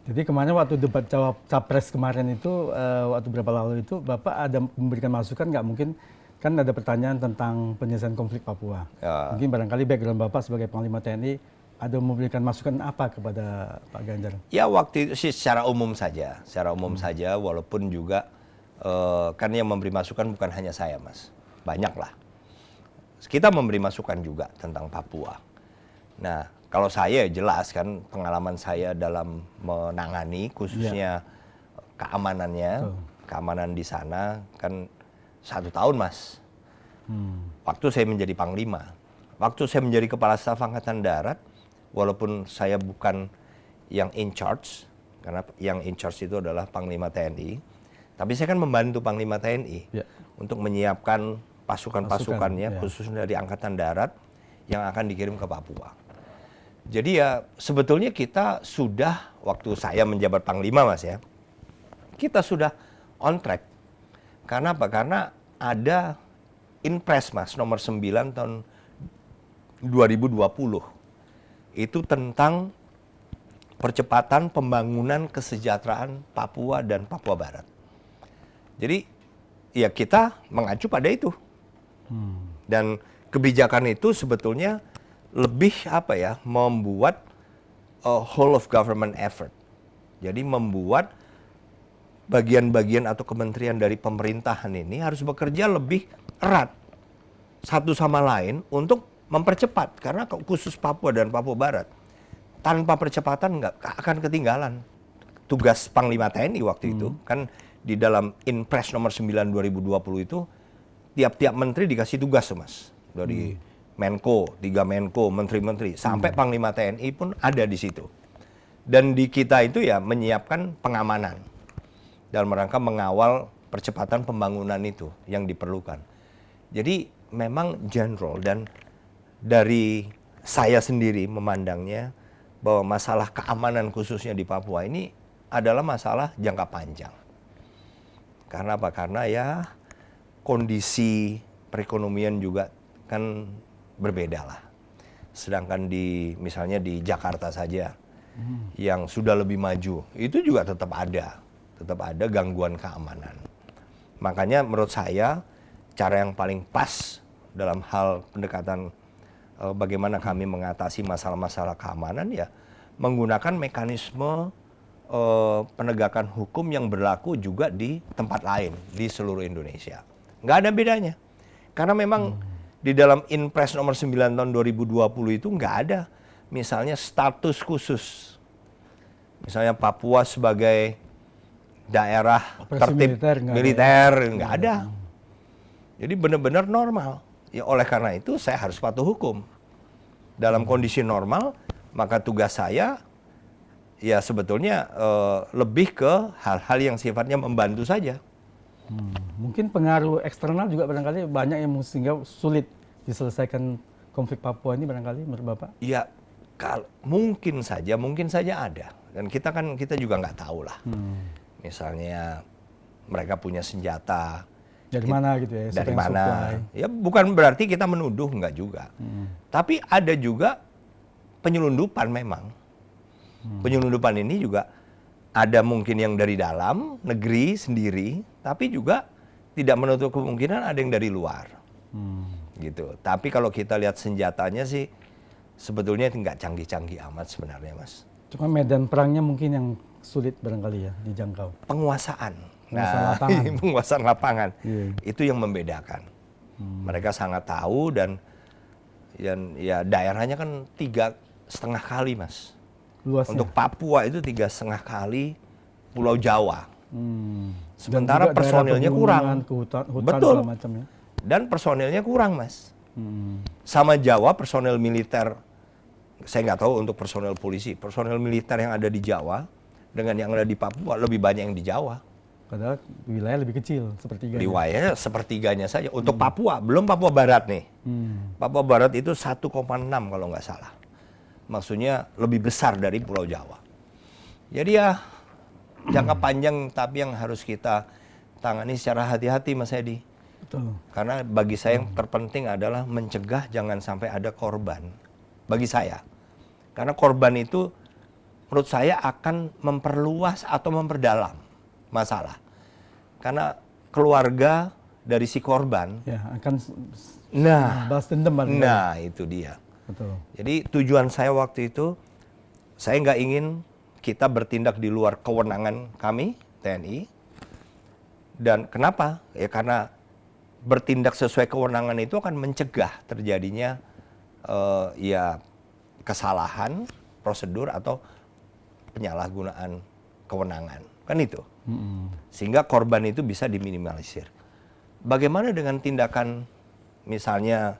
Jadi kemarin waktu debat jawab capres kemarin itu, waktu berapa lalu itu, Bapak ada memberikan masukan nggak, mungkin kan ada pertanyaan tentang penyelesaian konflik Papua. Ya. Mungkin barangkali background Bapak sebagai Panglima TNI ada memberikan masukan apa kepada Pak Ganjar? Ya waktu itu sih secara umum saja, walaupun juga kan yang memberi masukan bukan hanya saya, Mas, banyak lah. Kita memberi masukan juga tentang Papua. Nah, kalau saya jelas kan pengalaman saya dalam menangani khususnya keamanannya, keamanan di sana kan 1 tahun, Mas. Waktu saya menjadi Panglima, waktu saya menjadi Kepala Staf Angkatan Darat, walaupun saya bukan yang in charge, karena yang in charge itu adalah Panglima TNI, tapi saya kan membantu Panglima TNI untuk menyiapkan pasukan-pasukannya, khususnya dari Angkatan Darat yang akan dikirim ke Papua. Jadi ya sebetulnya kita sudah, waktu saya menjabat Panglima, Mas ya, kita sudah on track. Karena apa? Karena ada Inpres, Mas, nomor 9 tahun 2020. Itu tentang percepatan pembangunan kesejahteraan Papua dan Papua Barat. Jadi ya kita mengacu pada itu. Dan kebijakan itu sebetulnya lebih membuat whole of government effort. Jadi membuat bagian-bagian atau kementerian dari pemerintahan ini harus bekerja lebih erat satu sama lain untuk mempercepat. Karena khusus Papua dan Papua Barat, tanpa percepatan nggak akan ketinggalan. Tugas Panglima TNI waktu itu, kan di dalam Inpres nomor 9 2020 itu, tiap-tiap menteri dikasih tugas, Mas. Dari Menko, 3 Menko, menteri-menteri, sampai Panglima TNI pun ada di situ. Dan di kita itu ya menyiapkan pengamanan dalam rangka mengawal percepatan pembangunan itu yang diperlukan. Jadi memang general, dan dari saya sendiri memandangnya bahwa masalah keamanan khususnya di Papua ini adalah masalah jangka panjang. Karena apa? Karena ya kondisi perekonomian juga kan berbeda lah. Sedangkan misalnya di Jakarta saja yang sudah lebih maju, itu juga tetap ada gangguan keamanan. Makanya menurut saya cara yang paling pas dalam hal pendekatan bagaimana kami mengatasi masalah-masalah keamanan ya menggunakan mekanisme penegakan hukum yang berlaku juga di tempat lain di seluruh Indonesia. Nggak ada bedanya. Karena memang di dalam Inpres nomor 9 tahun 2020 itu nggak ada misalnya status khusus. Misalnya Papua sebagai daerah tertib militer, nggak ada. Jadi benar-benar normal. Ya oleh karena itu saya harus patuh hukum. Dalam kondisi normal, maka tugas saya ya sebetulnya lebih ke hal-hal yang sifatnya membantu saja. Mungkin pengaruh eksternal juga barangkali banyak yang sehingga sulit diselesaikan konflik Papua ini barangkali menurut Bapak? Ya mungkin saja ada. Dan kita juga nggak tahu lah. Misalnya mereka punya senjata. Dari mana gitu ya? Dari mana? Ya bukan berarti kita menuduh, nggak juga. Tapi ada juga penyelundupan memang. Penyelundupan ini juga ada mungkin yang dari dalam negeri sendiri, tapi juga tidak menutup kemungkinan ada yang dari luar. Gitu. Tapi kalau kita lihat senjatanya sih sebetulnya nggak canggih-canggih amat sebenarnya, Mas. Cuma medan perangnya mungkin yang sulit barangkali ya dijangkau. Penguasaan. Penguasaan lapangan. Itu yang membedakan. Mereka sangat tahu dan ya daerahnya kan 3,5 kali, Mas. Luasnya. Untuk Papua itu 3,5 kali Pulau Jawa. Sementara personilnya kurang. Hutan betul. Macam ya. Dan personilnya kurang, Mas. Sama Jawa personil militer, saya nggak tahu untuk personil polisi. Personil militer yang ada di Jawa dengan yang ada di Papua lebih banyak yang di Jawa. Padahal wilayah lebih kecil, sepertiganya. Wilayahnya sepertiganya saja. Untuk Papua, belum Papua Barat nih. Papua Barat itu 1,6 kalau nggak salah. Maksudnya lebih besar dari Pulau Jawa. Jadi ya jangka panjang tapi yang harus kita tangani secara hati-hati, Mas Edi. Betul. Karena bagi saya yang terpenting adalah mencegah jangan sampai ada korban. Bagi saya. Karena korban itu menurut saya akan memperluas atau memperdalam masalah. Karena keluarga dari si korban, Ya, akan balas dendam. nah itu dia. Betul. Jadi tujuan saya waktu itu, saya nggak ingin kita bertindak di luar kewenangan kami, TNI. Dan kenapa? Ya karena bertindak sesuai kewenangan itu akan mencegah terjadinya ya kesalahan prosedur atau penyalahgunaan kewenangan. Kan itu. Sehingga korban itu bisa diminimalisir. Bagaimana dengan tindakan misalnya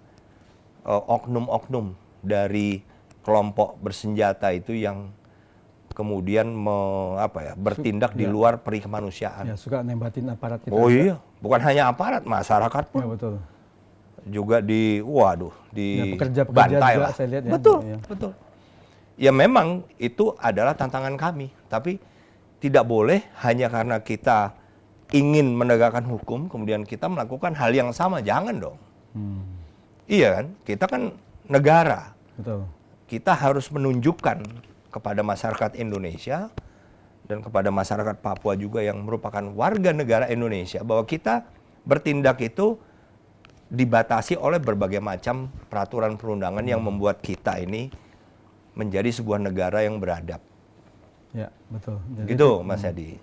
oknum-oknum dari kelompok bersenjata itu yang kemudian bertindak di luar peri kemanusiaan? Ya, suka nembatin aparat kita. Oh iya, bukan hanya aparat, masyarakat pun Ya, betul. juga Ya, pekerja-pekerja bantai juga lah. saya lihat ya. Betul, Ya. betul. Ya memang itu adalah tantangan kami, tapi tidak boleh hanya karena kita ingin menegakkan hukum, kemudian kita melakukan hal yang sama, jangan dong. Iya kan, kita kan negara, Betul. kita harus menunjukkan kepada masyarakat Indonesia dan kepada masyarakat Papua juga yang merupakan warga negara Indonesia bahwa kita bertindak itu dibatasi oleh berbagai macam peraturan perundangan yang membuat kita ini menjadi sebuah negara yang beradab. Ya, betul. Jadi Gitu, Mas Hadi.